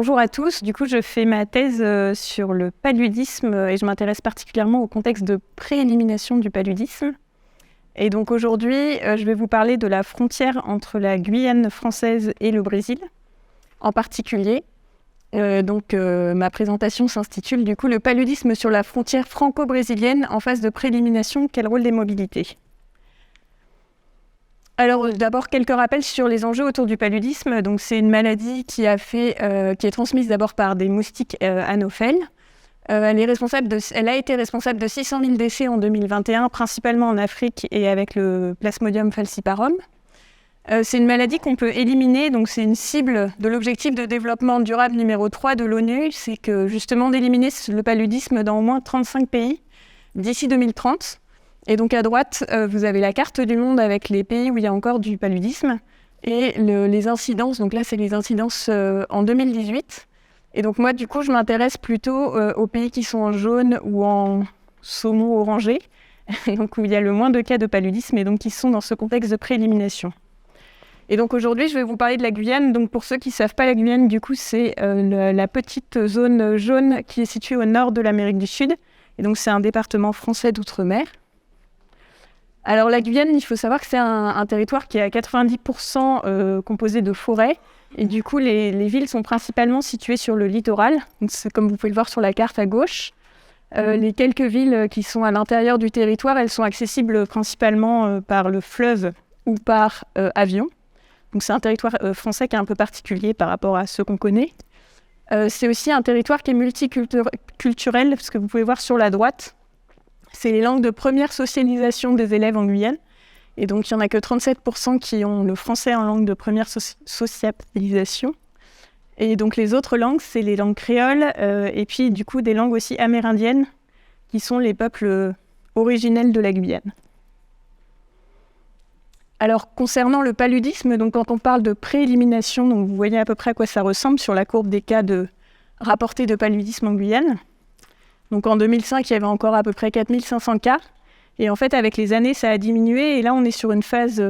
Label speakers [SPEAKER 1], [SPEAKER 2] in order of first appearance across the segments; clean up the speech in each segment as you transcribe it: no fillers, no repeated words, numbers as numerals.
[SPEAKER 1] Bonjour à tous. Du coup, je fais ma thèse sur le paludisme et je m'intéresse particulièrement au contexte de préélimination du paludisme. Et donc aujourd'hui, je vais vous parler de la frontière entre la Guyane française et le Brésil, en particulier. Ma présentation s'intitule du coup « Le paludisme sur la frontière franco-brésilienne en phase de préélimination, quel rôle des mobilités ?» Alors d'abord, quelques rappels sur les enjeux autour du paludisme. Donc, c'est une maladie qui est transmise d'abord par des moustiques anophèles. Elle a été responsable de 600 000 décès en 2021, principalement en Afrique et avec le Plasmodium falciparum. C'est une maladie qu'on peut éliminer, donc c'est une cible de l'objectif de développement durable numéro 3 de l'ONU, c'est que justement d'éliminer le paludisme dans au moins 35 pays d'ici 2030. Et donc à droite, vous avez la carte du monde avec les pays où il y a encore du paludisme et les incidences. Donc là, c'est les incidences en 2018. Et donc moi, du coup, je m'intéresse plutôt aux pays qui sont en jaune ou en saumon orangé, donc où il y a le moins de cas de paludisme et donc qui sont dans ce contexte de préélimination. Et donc aujourd'hui, je vais vous parler de la Guyane. Donc pour ceux qui ne savent pas, la Guyane, du coup, c'est la petite zone jaune qui est située au nord de l'Amérique du Sud. Et donc c'est un département français d'outre-mer. Alors la Guyane, il faut savoir que c'est un territoire qui est à 90% composé de forêts. Et du coup, les villes sont principalement situées sur le littoral. Donc, c'est comme vous pouvez le voir sur la carte à gauche. Les quelques villes qui sont à l'intérieur du territoire, elles sont accessibles principalement par le fleuve ou par avion. Donc c'est un territoire français qui est un peu particulier par rapport à ceux qu'on connaît. C'est aussi un territoire qui est multiculturel, parce que vous pouvez voir sur la droite, c'est les langues de première socialisation des élèves en Guyane. Et donc, il n'y en a que 37% qui ont le français en langue de première socialisation. Et donc, les autres langues, c'est les langues créoles et puis, du coup, des langues aussi amérindiennes qui sont les peuples originels de la Guyane. Alors, concernant le paludisme, donc, quand on parle de préélimination, donc, vous voyez à peu près à quoi ça ressemble sur la courbe des cas rapportés de paludisme en Guyane. Donc en 2005, il y avait encore à peu près 4500 cas. Et en fait, avec les années, ça a diminué. Et là, on est sur une phase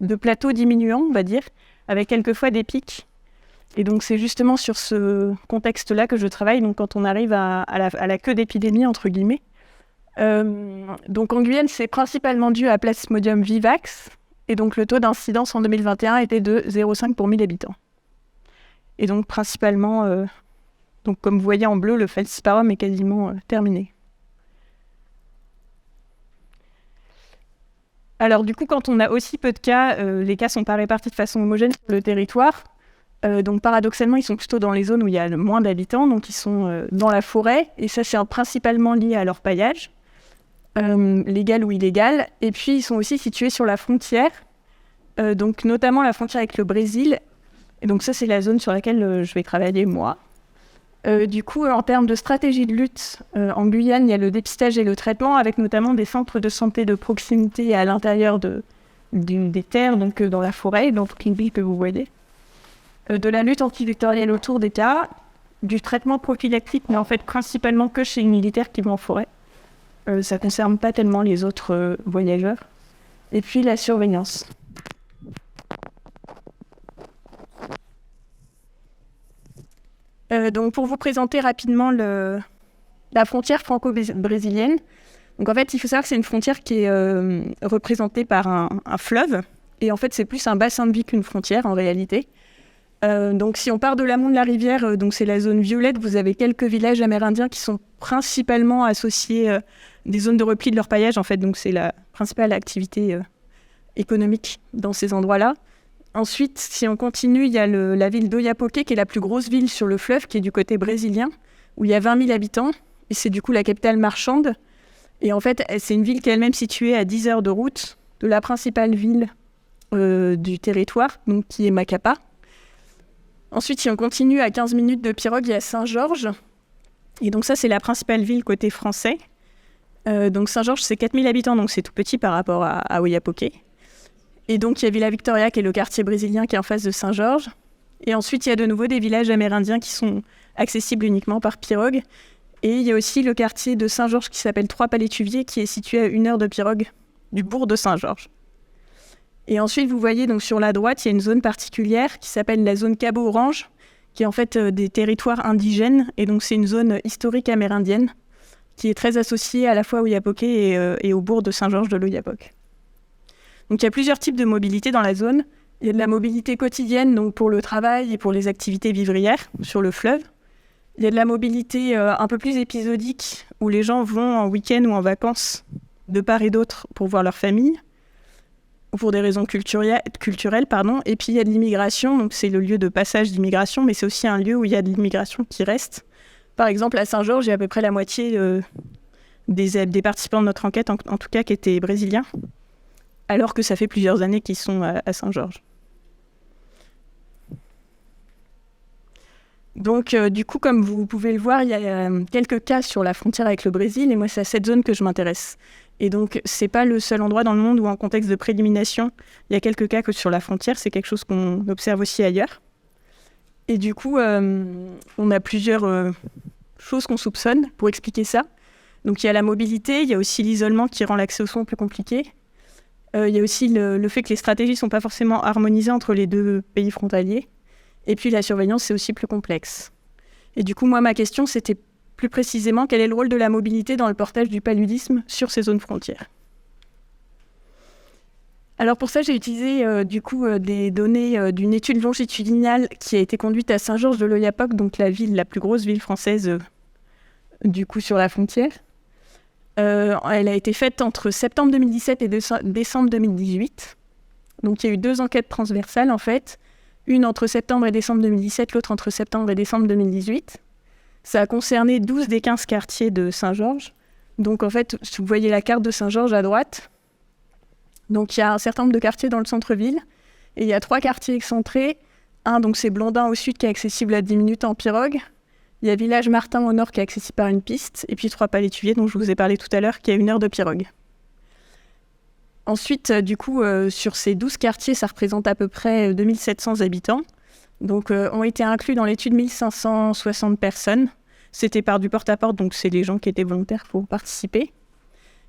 [SPEAKER 1] de plateau diminuant, on va dire, avec quelquefois des pics. Et donc, c'est justement sur ce contexte-là que je travaille, donc quand on arrive à la queue d'épidémie, entre guillemets. Donc en Guyane, c'est principalement dû à Plasmodium vivax. Et donc, le taux d'incidence en 2021 était de 0,5 pour 1000 habitants. Et donc, principalement... Donc, comme vous voyez en bleu, le falciparum est quasiment terminé. Alors, du coup, quand on a aussi peu de cas, les cas ne sont pas répartis de façon homogène sur le territoire. Donc, paradoxalement, ils sont plutôt dans les zones où il y a le moins d'habitants, donc ils sont dans la forêt. Et ça, c'est principalement lié à leur paillage, légal ou illégal. Et puis, ils sont aussi situés sur la frontière, donc notamment la frontière avec le Brésil. Et donc, ça, c'est la zone sur laquelle je vais travailler, moi. Du coup, en termes de stratégie de lutte, en Guyane, il y a le dépistage et le traitement, avec notamment des centres de santé de proximité à l'intérieur des terres, donc dans la forêt, dans toutes les villes que vous voyez. De la lutte antivectorielle autour des cas, du traitement prophylactique, mais en fait principalement que chez les militaires qui vont en forêt. Ça ne concerne pas tellement les autres voyageurs. Et puis la surveillance. Donc pour vous présenter rapidement la frontière franco-brésilienne. Donc en fait, il faut savoir que c'est une frontière qui est représentée par un fleuve. Et en fait, c'est plus un bassin de vie qu'une frontière en réalité. Donc si on part de l'amont de la rivière, donc c'est la zone violette, vous avez quelques villages amérindiens qui sont principalement associés des zones de repli de leur paillage. En fait, donc c'est la principale activité économique dans ces endroits-là. Ensuite, si on continue, il y a la ville d'Oiapoque, qui est la plus grosse ville sur le fleuve, qui est du côté brésilien, où il y a 20 000 habitants. Et c'est du coup la capitale marchande. Et en fait, c'est une ville qui est elle-même située à 10 heures de route de la principale ville du territoire, donc qui est Macapá. Ensuite, si on continue à 15 minutes de pirogue, il y a Saint-Georges. Et donc ça, c'est la principale ville côté français. Donc Saint-Georges, c'est 4 000 habitants, donc c'est tout petit par rapport à Oiapoque. Et donc, il y a Villa Victoria, qui est le quartier brésilien qui est en face de Saint-Georges. Et ensuite, il y a de nouveau des villages amérindiens qui sont accessibles uniquement par pirogue. Et il y a aussi le quartier de Saint-Georges qui s'appelle Trois-Palétuviers, qui est situé à 1 heure de pirogue du bourg de Saint-Georges. Et ensuite, vous voyez donc sur la droite, il y a une zone particulière qui s'appelle la zone Cabo Orange, qui est en fait des territoires indigènes. Et donc, c'est une zone historique amérindienne qui est très associée à la fois au Oyapoké et au bourg de Saint-Georges de l'Oyapock. Donc, il y a plusieurs types de mobilité dans la zone. Il y a de la mobilité quotidienne, donc pour le travail et pour les activités vivrières sur le fleuve. Il y a de la mobilité un peu plus épisodique, où les gens vont en week-end ou en vacances de part et d'autre pour voir leur famille, ou pour des raisons culturelles. Et puis il y a de l'immigration, donc c'est le lieu de passage d'immigration, mais c'est aussi un lieu où il y a de l'immigration qui reste. Par exemple, à Saint-Georges, il y a à peu près la moitié des participants de notre enquête, en tout cas, qui étaient brésiliens, alors que ça fait plusieurs années qu'ils sont à Saint-Georges. Donc, du coup, comme vous pouvez le voir, il y a quelques cas sur la frontière avec le Brésil, et moi, c'est à cette zone que je m'intéresse. Et donc, c'est pas le seul endroit dans le monde où, en contexte de préélimination, il y a quelques cas que sur la frontière. C'est quelque chose qu'on observe aussi ailleurs. Et du coup, on a plusieurs choses qu'on soupçonne pour expliquer ça. Donc, il y a la mobilité, il y a aussi l'isolement qui rend l'accès aux soins plus compliqué. Il y a aussi le fait que les stratégies ne sont pas forcément harmonisées entre les deux pays frontaliers. Et puis la surveillance, c'est aussi plus complexe. Et du coup, moi, ma question, c'était plus précisément quel est le rôle de la mobilité dans le portage du paludisme sur ces zones frontières. Alors pour ça, j'ai utilisé des données d'une étude longitudinale qui a été conduite à Saint-Georges de l'Oyapock, donc la plus grosse ville française du coup sur la frontière. Elle a été faite entre septembre 2017 et décembre 2018. Donc il y a eu 2 enquêtes transversales en fait. Une entre septembre et décembre 2017, l'autre entre septembre et décembre 2018. Ça a concerné 12 des 15 quartiers de Saint-Georges. Donc en fait, vous voyez la carte de Saint-Georges à droite. Donc il y a un certain nombre de quartiers dans le centre-ville. Et il y a 3 quartiers excentrés. Un, donc c'est Blondin au sud qui est accessible à 10 minutes en pirogue. Il y a Village Martin au nord qui est accessible par une piste. Et puis 3 Palétuviers dont je vous ai parlé tout à l'heure qui a 1 heure de pirogue. Ensuite, du coup, sur ces 12 quartiers, ça représente à peu près 2700 habitants. Donc, ont été inclus dans l'étude 1560 personnes. C'était par du porte-à-porte, donc c'est les gens qui étaient volontaires pour participer.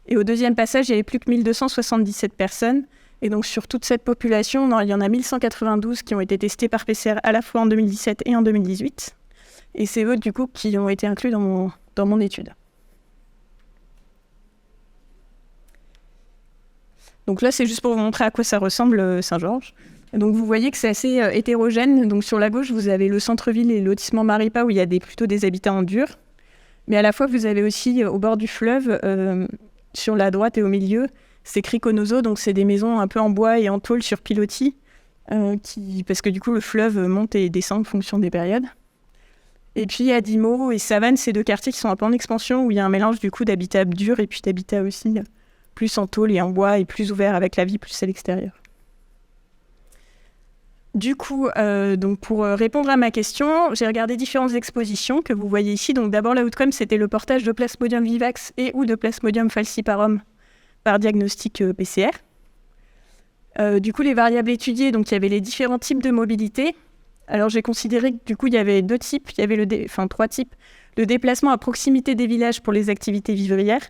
[SPEAKER 1] Et au deuxième passage, il n'y avait plus que 1277 personnes. Et donc, sur toute cette population, il y en a 1192 qui ont été testés par PCR à la fois en 2017 et en 2018. Et c'est eux, du coup, qui ont été inclus dans mon étude. Donc là, c'est juste pour vous montrer à quoi ça ressemble Saint-Georges. Donc vous voyez que c'est assez hétérogène. Donc sur la gauche, vous avez le centre-ville et le lotissement Maripa où il y a plutôt des habitants en dur. Mais à la fois, vous avez aussi au bord du fleuve, sur la droite et au milieu, c'est Criconoso. Donc c'est des maisons un peu en bois et en tôle sur pilotis, parce que du coup, le fleuve monte et descend en fonction des périodes. Et puis Adimo et Savane, c'est 2 quartiers qui sont un peu en expansion où il y a un mélange du coup d'habitat dur et puis d'habitat aussi plus en tôle et en bois et plus ouvert avec la vie plus à l'extérieur. Du coup, donc pour répondre à ma question, j'ai regardé différentes expositions que vous voyez ici. Donc d'abord, l'outcome, c'était le portage de Plasmodium vivax et ou de Plasmodium falciparum par diagnostic PCR. Du coup, les variables étudiées, donc il y avait les différents types de mobilité. Alors j'ai considéré que du coup, il y avait 2 types, il y avait 3 types. Le déplacement à proximité des villages pour les activités vivrières.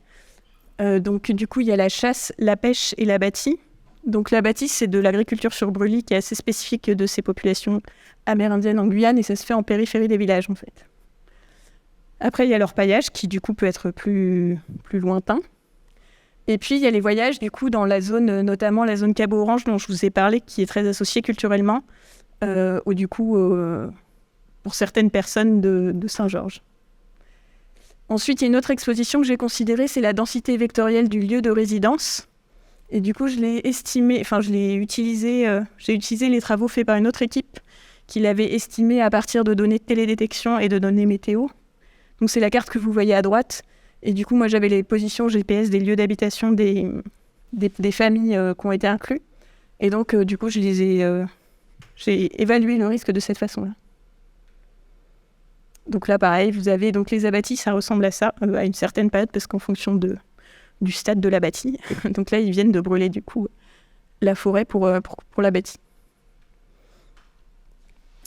[SPEAKER 1] Donc du coup, il y a la chasse, la pêche et la bâtie. Donc la bâtie, c'est de l'agriculture sur brûlis qui est assez spécifique de ces populations amérindiennes en Guyane et ça se fait en périphérie des villages en fait. Après, il y a l'orpaillage qui du coup peut être plus lointain. Et puis, il y a les voyages du coup dans la zone, notamment la zone Cabo Orange dont je vous ai parlé, qui est très associée culturellement pour certaines personnes de Saint-Georges. Ensuite, il y a une autre exposition que j'ai considérée, c'est la densité vectorielle du lieu de résidence. Et du coup, j'ai utilisé les travaux faits par une autre équipe qui l'avait estimé à partir de données de télédétection et de données météo. Donc, c'est la carte que vous voyez à droite. Et du coup, moi, j'avais les positions GPS des lieux d'habitation des familles qui ont été inclus. Et donc, du coup, j'ai évalué le risque de cette façon-là. Donc là, pareil, vous avez donc les abattis, ça ressemble à ça, à une certaine période, parce qu'en fonction du stade de l'abattis. Donc là, ils viennent de brûler, du coup, la forêt pour l'abattis.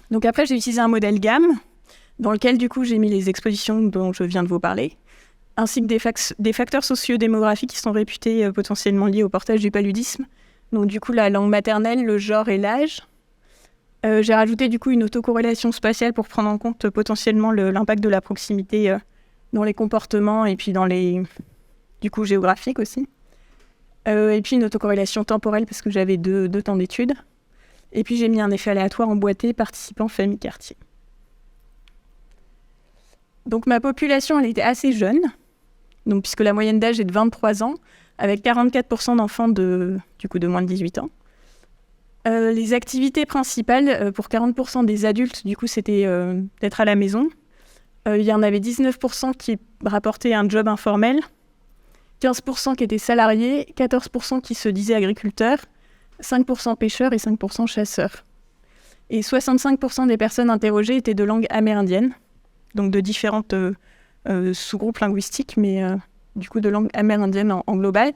[SPEAKER 1] Donc après, j'ai utilisé un modèle gamme, dans lequel, du coup, j'ai mis les expositions dont je viens de vous parler, ainsi que des facteurs socio-démographiques qui sont réputés potentiellement liés au portage du paludisme. Donc du coup, la langue maternelle, le genre et l'âge. J'ai rajouté du coup une autocorrélation spatiale pour prendre en compte potentiellement l'impact de la proximité dans les comportements et puis dans les géographiques aussi. Et puis une autocorrélation temporelle parce que j'avais deux temps d'études. Et puis j'ai mis un effet aléatoire emboîté, participants, famille, quartier. Donc ma population, elle était assez jeune, donc, puisque la moyenne d'âge est de 23 ans, avec 44% d'enfants de moins de 18 ans. Les activités principales, pour 40% des adultes, du coup, c'était d'être à la maison. Il y en avait 19% qui rapportaient un job informel, 15% qui étaient salariés, 14% qui se disaient agriculteurs, 5% pêcheurs et 5% chasseurs. Et 65% des personnes interrogées étaient de langue amérindienne, donc de différentes sous-groupes linguistiques, mais du coup de langue amérindienne en global.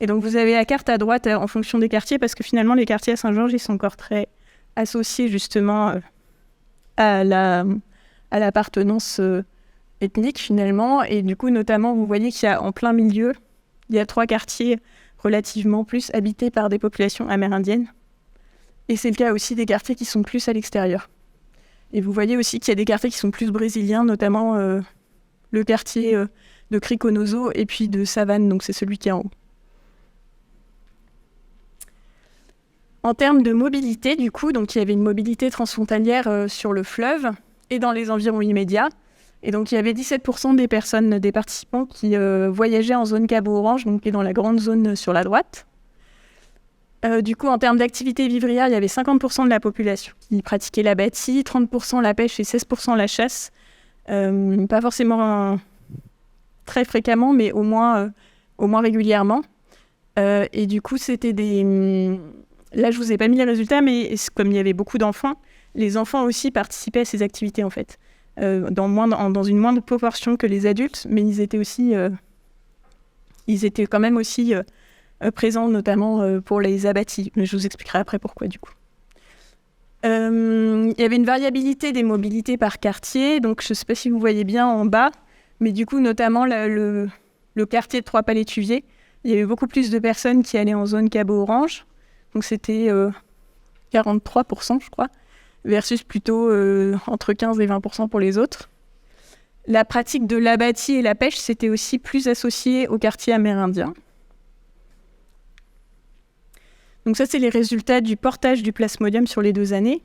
[SPEAKER 1] Et donc vous avez la carte à droite en fonction des quartiers, parce que finalement les quartiers à Saint-Georges, ils sont encore très associés justement à l'appartenance ethnique finalement. Et du coup notamment vous voyez qu'il y a en plein milieu, il y a 3 quartiers relativement plus habités par des populations amérindiennes. Et c'est le cas aussi des quartiers qui sont plus à l'extérieur. Et vous voyez aussi qu'il y a des quartiers qui sont plus brésiliens, notamment le quartier de Criconoso et puis de Savane, donc c'est celui qui est en haut. En termes de mobilité, du coup, donc il y avait une mobilité transfrontalière sur le fleuve et dans les environs immédiats. Et donc il y avait 17% des participants qui voyageaient en zone Cabo Orange, donc qui est dans la grande zone sur la droite. Du coup, en termes d'activité vivrière, il y avait 50% de la population qui pratiquait la bâtie, 30% la pêche et 16% la chasse. Pas forcément très fréquemment, mais au moins régulièrement. Et du coup, c'était des... Là, je vous ai pas mis les résultats, mais comme il y avait beaucoup d'enfants, les enfants aussi participaient à ces activités, en fait. Dans une moindre proportion que les adultes, mais ils étaient quand même aussi présents, notamment pour les abattis. Je vous expliquerai après pourquoi, du coup. Il y avait une variabilité des mobilités par quartier, donc je ne sais pas si vous voyez bien en bas, mais du coup, notamment le quartier de Trois-Palais-Tuviers, il y avait beaucoup plus de personnes qui allaient en zone Cabo Orange, donc c'était 43%, je crois, versus plutôt entre 15 et 20% pour les autres. La pratique de l'abattis et la pêche, c'était aussi plus associé au quartier amérindien. Donc ça, c'est les résultats du portage du plasmodium sur les 2 années.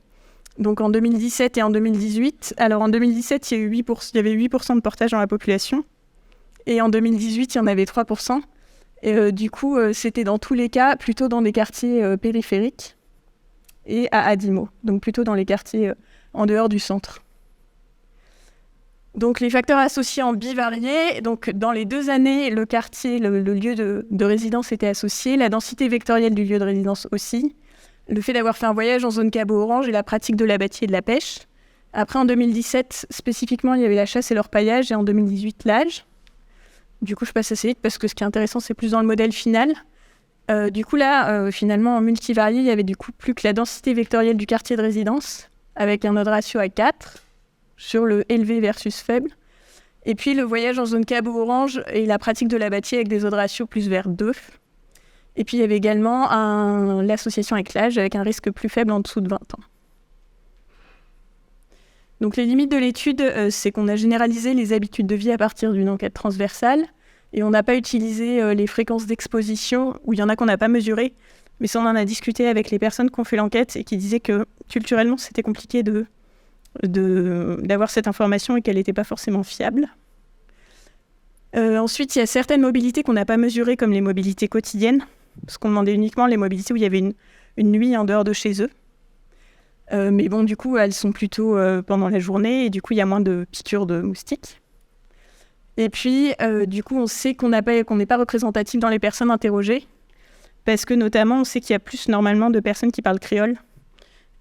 [SPEAKER 1] Donc en 2017 et en 2018. Alors en 2017, il y avait 8% de portage dans la population. Et en 2018, il y en avait 3%. Et du coup, c'était dans tous les cas plutôt dans des quartiers périphériques et à Adimo. Donc plutôt dans les quartiers en dehors du centre. Donc les facteurs associés en bivarié, donc dans les 2 années, le quartier, le lieu de résidence était associé, la densité vectorielle du lieu de résidence aussi, le fait d'avoir fait un voyage en zone Cabo Orange et la pratique de l'abattis et de la pêche. Après, en 2017, spécifiquement, il y avait la chasse et l'orpaillage, et en 2018, l'âge. Du coup, je passe assez vite parce que ce qui est intéressant, c'est plus dans le modèle final. Du coup, là, finalement, en multivarié, il y avait du coup plus que la densité vectorielle du quartier de résidence, avec un notre ratio à 4, sur le élevé versus faible. Et puis, le voyage en zone Cabo Orange et la pratique de l'abattis avec des odds ratios plus vers 2. Et puis, il y avait également l'association avec l'âge, avec un risque plus faible en dessous de 20 ans. Donc les limites de l'étude, c'est qu'on a généralisé les habitudes de vie à partir d'une enquête transversale et on n'a pas utilisé les fréquences d'exposition, où il y en a qu'on n'a pas mesurées, mais ça on en a discuté avec les personnes qui ont fait l'enquête et qui disaient que culturellement c'était compliqué d'avoir cette information et qu'elle n'était pas forcément fiable. Ensuite, il y a certaines mobilités qu'on n'a pas mesurées, comme les mobilités quotidiennes, parce qu'on demandait uniquement les mobilités où il y avait une nuit en dehors de chez eux. Mais bon, du coup, elles sont plutôt pendant la journée et du coup, il y a moins de piqûres de moustiques. Et puis, du coup, on sait qu'on n'est pas représentatif dans les personnes interrogées parce que notamment, on sait qu'il y a plus normalement de personnes qui parlent créole.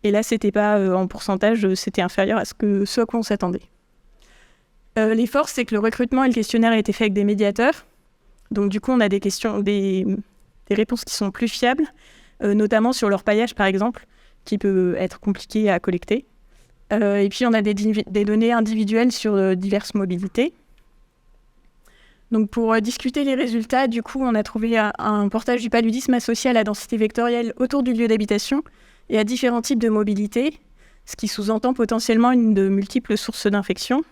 [SPEAKER 1] Et là, c'était pas en pourcentage, c'était inférieur à ce à quoi on s'attendait. Les forces, c'est que le recrutement et le questionnaire a été fait avec des médiateurs. Donc, du coup, on a des réponses qui sont plus fiables, notamment sur l'orpaillage, par exemple, qui peut être compliqué à collecter. Et puis, on a des données individuelles sur diverses mobilités. Donc, pour discuter les résultats, du coup, on a trouvé un portage du paludisme associé à la densité vectorielle autour du lieu d'habitation et à différents types de mobilité. ce qui sous-entend potentiellement une de multiples sources d'infection,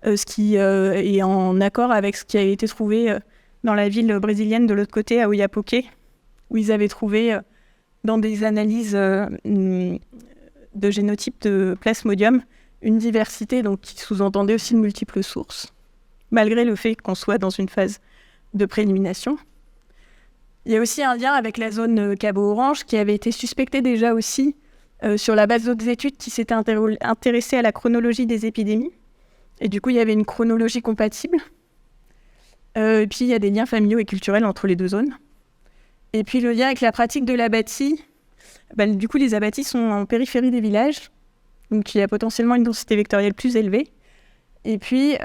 [SPEAKER 1] ce qui est en accord avec ce qui a été trouvé dans la ville brésilienne de l'autre côté, à Oiapoque, où ils avaient trouvé dans des analyses de génotype de Plasmodium une diversité donc, qui sous-entendait aussi de multiples sources, malgré le fait qu'on soit dans une phase de préélimination. Il y a aussi un lien avec la zone Cabo-Orange qui avait été suspectée déjà aussi sur la base d'autres études qui s'étaient intéressées à la chronologie des épidémies. Et du coup, il y avait une chronologie compatible. Et puis, il y a des liens familiaux et culturels entre les deux zones. Et puis, le lien avec la pratique de l'abatis. Du coup, les abatis sont en périphérie des villages. Donc, il y a potentiellement une densité vectorielle plus élevée. Et puis,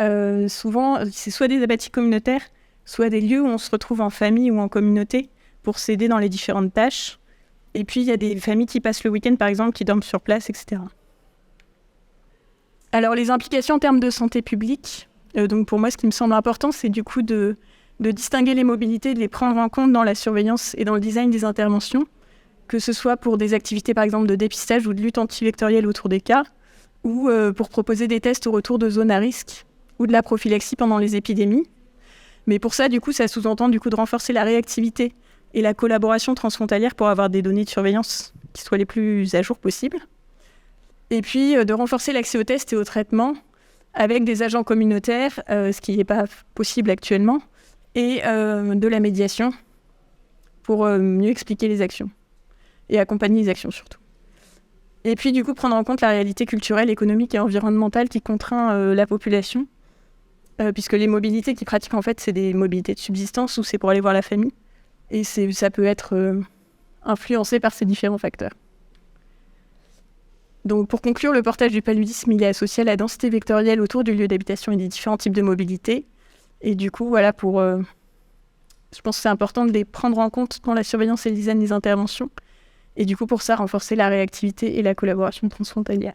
[SPEAKER 1] souvent, c'est soit des abatis communautaires, soit des lieux où on se retrouve en famille ou en communauté pour s'aider dans les différentes tâches. Et puis, il y a des familles qui passent le week-end, par exemple, qui dorment sur place, etc. Alors, les implications en termes de santé publique, donc pour moi, ce qui me semble important, c'est du coup de distinguer les mobilités, de les prendre en compte dans la surveillance et dans le design des interventions, que ce soit pour des activités, par exemple, de dépistage ou de lutte antivectorielle autour des cas, ou pour proposer des tests au retour de zones à risque, ou de la prophylaxie pendant les épidémies. Mais pour ça, du coup, ça sous-entend du coup de renforcer la réactivité et la collaboration transfrontalière pour avoir des données de surveillance qui soient les plus à jour possibles. Et puis, de renforcer l'accès aux tests et aux traitements avec des agents communautaires, ce qui n'est pas possible actuellement, et de la médiation pour mieux expliquer les actions et accompagner les actions surtout. Et puis, du coup, prendre en compte la réalité culturelle, économique et environnementale qui contraint la population, puisque les mobilités qu'ils pratiquent, en fait, c'est des mobilités de subsistance ou c'est pour aller voir la famille. Et ça peut être influencé par ces différents facteurs. Donc, pour conclure, le portage du paludisme, il est associé à la densité vectorielle autour du lieu d'habitation et des différents types de mobilité. Et du coup, voilà, je pense que c'est important de les prendre en compte dans la surveillance et le design des interventions. Et du coup, pour ça, renforcer la réactivité et la collaboration transfrontalière.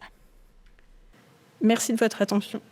[SPEAKER 1] Merci de votre attention.